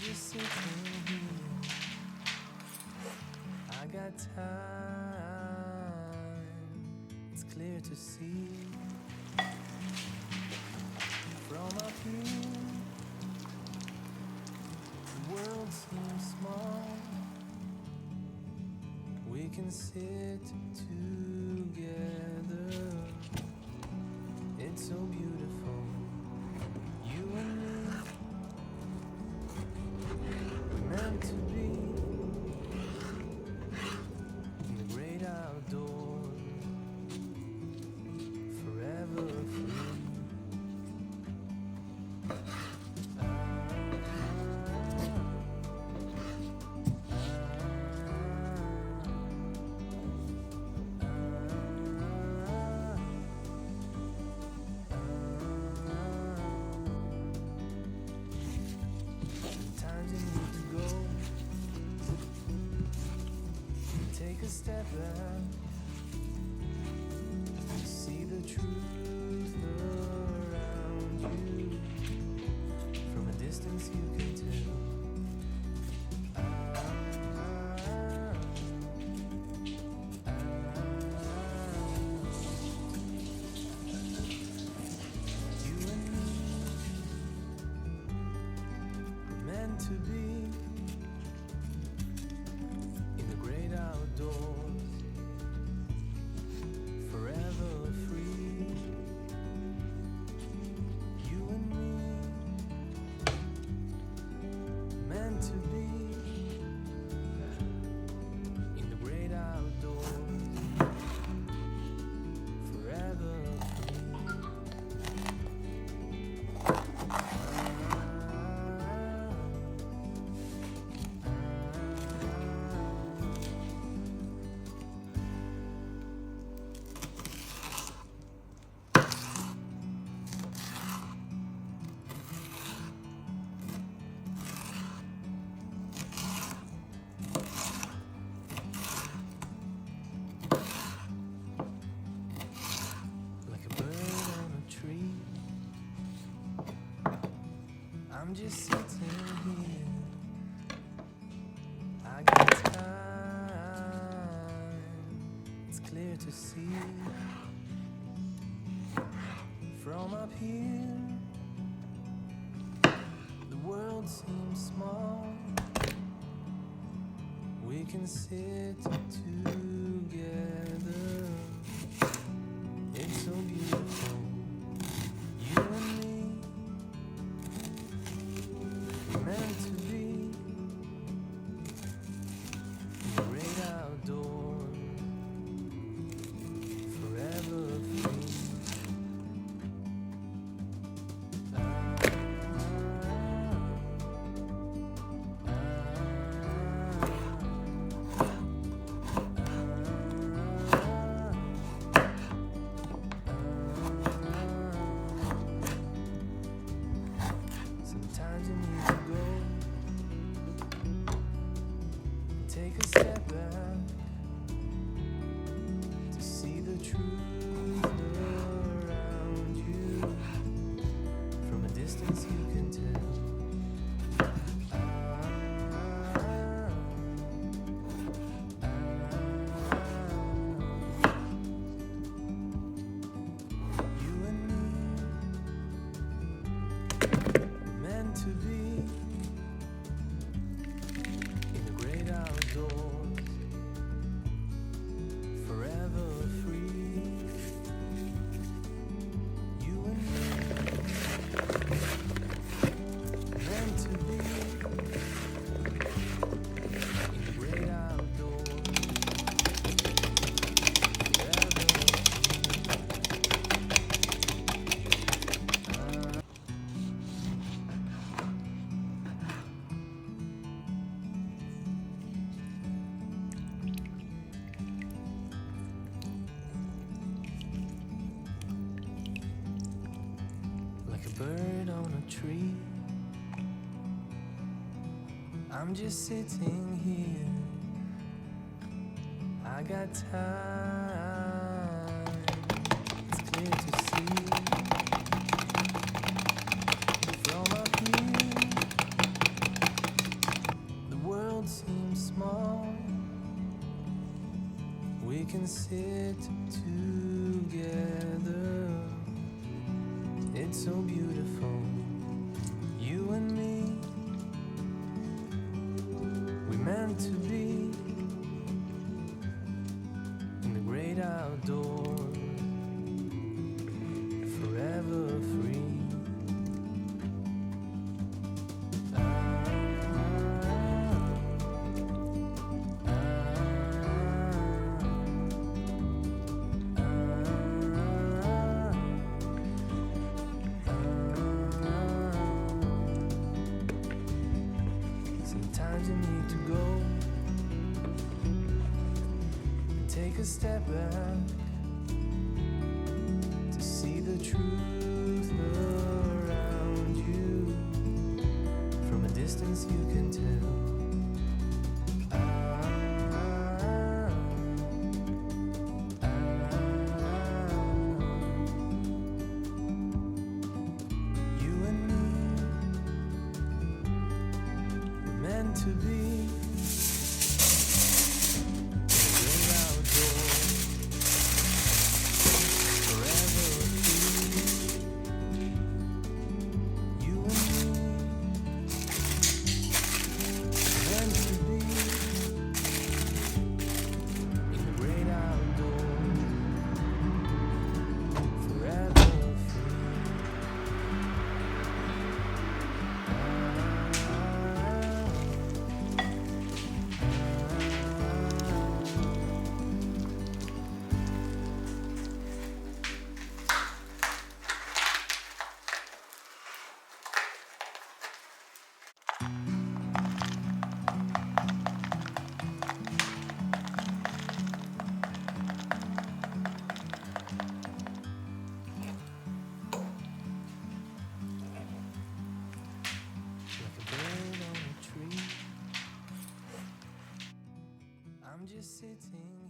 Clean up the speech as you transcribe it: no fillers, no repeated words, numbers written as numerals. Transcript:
just sitting here. I got time. It's clear to see from up here. The world seems small. We can sit together. It's so beautiful. You and me, meant to be in the great outdoors, forever free. Sometimes you need to go, take a step back, see the truth around you. From a distance you can tell. You and me were meant to be in the great outdoors, forever free. You and me, meant to be in the great outdoors, forever like a bird on a tree. I'm just sitting here. I got time. It's clear to see from up here. The world seems small. We can sit together. It's so beautiful. You and me, we're meant to be in the great outdoors, forever free. Sometimes you need to go, take a step back to see the truth around you. From a distance you can tell. You and me, meant to be in the great outdoors, forever free. You and me, meant to be in the great outdoors, forever like a bird on a tree. I'm just sitting here. I got time. It's clear to see from up here. It's so beautiful, you and me. We meant to be in the great outdoors, forever free. Sometimes you need to go and take a step back to see the truth around you. From a distance you can tell. You and me were meant to be in the great outdoors, forever free. You and me were meant to be in the great outdoors, forever free. Like a bird on a tree, I'm just sitting